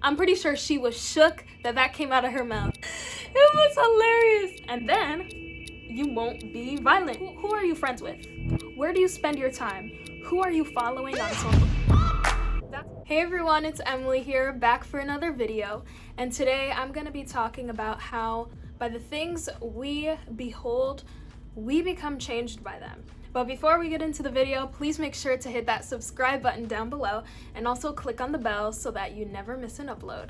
I'm pretty sure she was shook that that came out of her mouth. It was hilarious. And then you won't be violent. Who are you friends with? Where do you spend your time? Who are you following on social? Hey everyone, it's Emily here, back for another video. And today I'm gonna be talking about how by the things we behold, we become changed by them. But before we get into the video, please make sure to hit that subscribe button down below and also click on the bell so that you never miss an upload.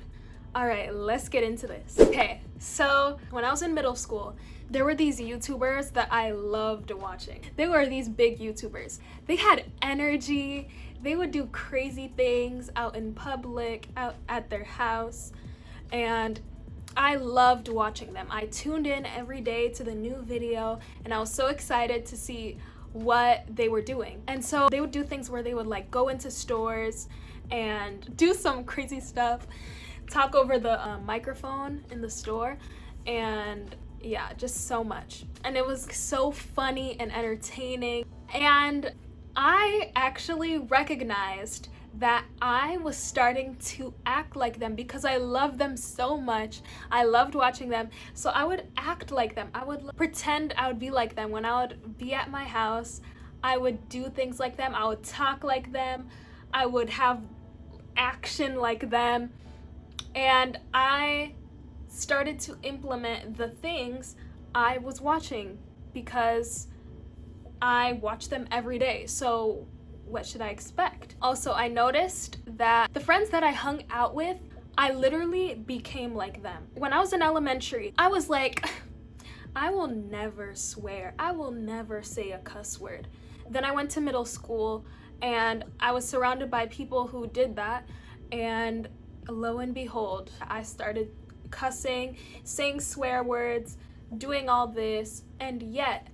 Alright, let's get into this. Okay, so when I was in middle school, there were these YouTubers that I loved watching. They were these big YouTubers. They had energy, they would do crazy things out in public, out at their house, and I loved watching them. I tuned in every day to the new video and I was so excited to see what they were doing. And so they would do things where they would like go into stores and do some crazy stuff, talk over the microphone in the store, and yeah, just so much. And it was so funny and entertaining. And I actually recognized that I was starting to act like them because I loved them so much. I loved watching them, so I would act like them. I would pretend I would be like them. When I would be at my house, I would do things like them. I would talk like them. I would have action like them. And I started to implement the things I was watching because I watch them every day. So what should I expect? Also, I noticed that the friends that I hung out with, I literally became like them. When I was in elementary, I was like, I will never swear. I will never say a cuss word. Then I went to middle school and I was surrounded by people who did that. And lo and behold, I started cussing, saying swear words, doing all this. And yet,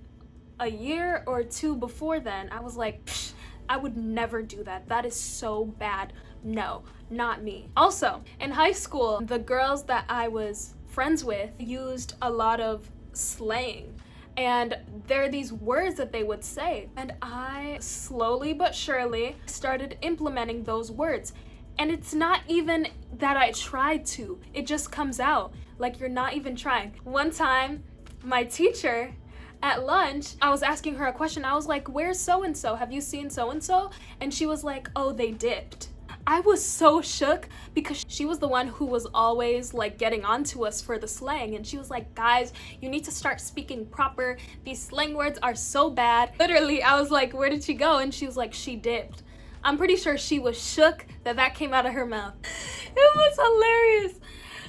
a year or two before then, I was like, psh, I would never do that. That is so bad. No, not me. Also, in high school, the girls that I was friends with used a lot of slang. And there are these words that they would say. And I slowly but surely started implementing those words. And it's not even that I tried to. It just comes out like you're not even trying. One time, my teacher at lunch, I was asking her a question. I was like, where's so-and-so? Have you seen so-and-so? And she was like, oh, they dipped. I was so shook because she was the one who was always like getting onto us for the slang. And she was like, guys, you need to start speaking proper. These slang words are so bad. Literally, I was like, where did she go? And she was like, she dipped. I'm pretty sure she was shook that that came out of her mouth. It was hilarious.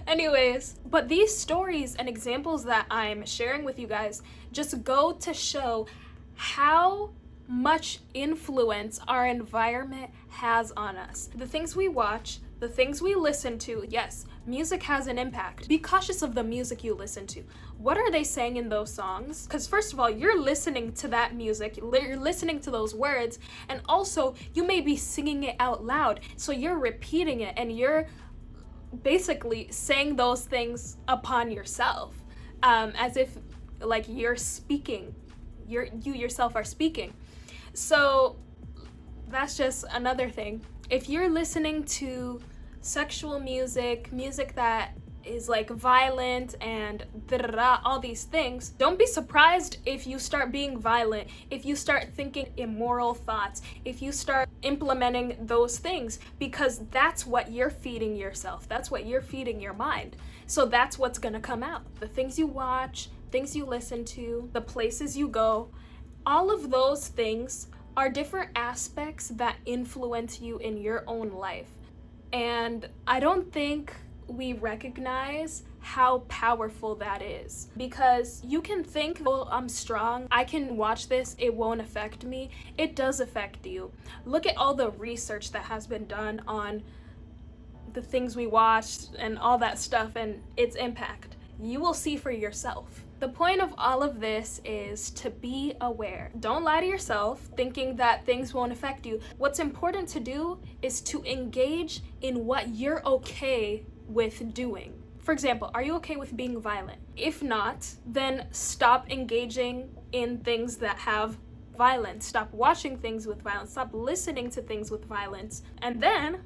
Anyways, but these stories and examples that I'm sharing with you guys just go to show how much influence our environment has on us. The things we watch, the things we listen to, yes, music has an impact. Be cautious of the music you listen to. What are they saying in those songs? Because first of all, you're listening to that music, you're listening to those words, and also you may be singing it out loud. So you're repeating it and you're basically saying those things upon yourself, as if like you're speaking, you yourself are speaking. So that's just another thing. If you're listening to sexual music, music that is like violent and all these things, don't be surprised if you start being violent, if you start thinking immoral thoughts, if you start implementing those things, because that's what you're feeding yourself. That's what you're feeding your mind. So that's what's gonna come out. The things you watch, things you listen to, the places you go, all of those things are different aspects that influence you in your own life. And I don't think we recognize how powerful that is, because you can think, well, I'm strong, I can watch this, it won't affect me. It does affect you. Look at all the research that has been done on the things we watch and all that stuff and its impact. You will see for yourself. The point of all of this is to be aware. Don't lie to yourself thinking that things won't affect you. What's important to do is to engage in what you're okay with doing. For example, are you okay with being violent? If not, then stop engaging in things that have violence. Stop watching things with violence. Stop listening to things with violence. And then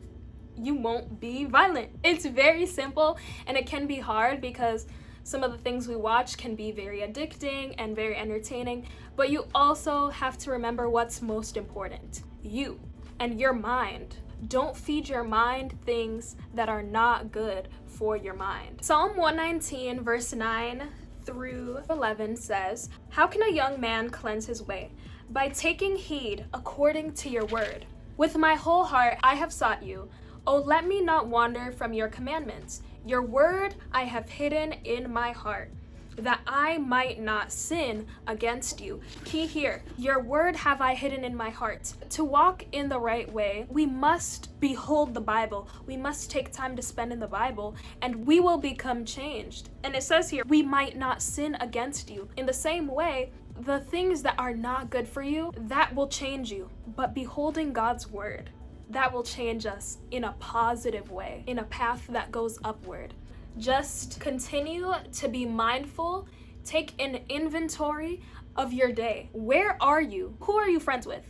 you won't be violent. It's very simple, and it can be hard because some of the things we watch can be very addicting and very entertaining, but you also have to remember what's most important: you and your mind. Don't feed your mind things that are not good for your mind. Psalm 119 verse 9 through 11 says, "How can a young man cleanse his way? By taking heed according to your word. With my whole heart I have sought you. Oh, let me not wander from your commandments. Your word I have hidden in my heart, that I might not sin against you." Key here, your word have I hidden in my heart. To walk in the right way, we must behold the Bible. We must take time to spend in the Bible, and we will become changed. And it says here, we might not sin against you. In the same way, the things that are not good for you, that will change you. But beholding God's word, that will change us in a positive way, in a path that goes upward. Just continue to be mindful. Take an inventory of your day. Where are you? Who are you friends with?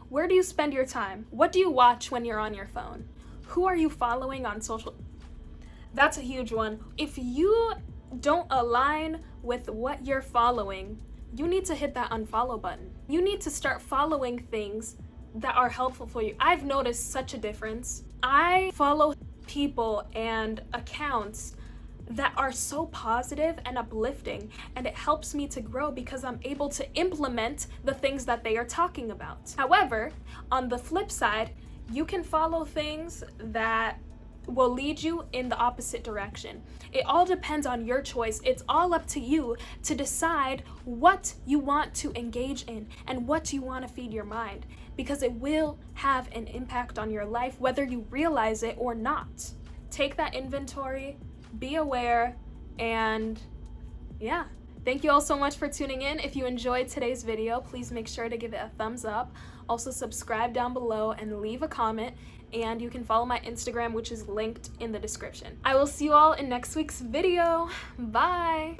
Where do you spend your time? What do you watch when you're on your phone? Who are you following on social? That's a huge one. If you don't align with what you're following, you need to hit that unfollow button. You need to start following things that are helpful for you. I've noticed such a difference. I follow people and accounts that are so positive and uplifting, and it helps me to grow because I'm able to implement the things that they are talking about. However, on the flip side, you can follow things that will lead you in the opposite direction. It all depends on your choice. It's all up to you to decide what you want to engage in and what you want to feed your mind, because it will have an impact on your life whether you realize it or not. Take that inventory, be aware, and yeah. Thank you all so much for tuning in. If you enjoyed today's video, please make sure to give it a thumbs up. Also subscribe down below and leave a comment, and you can follow my Instagram, which is linked in the description. I will see you all in next week's video. Bye!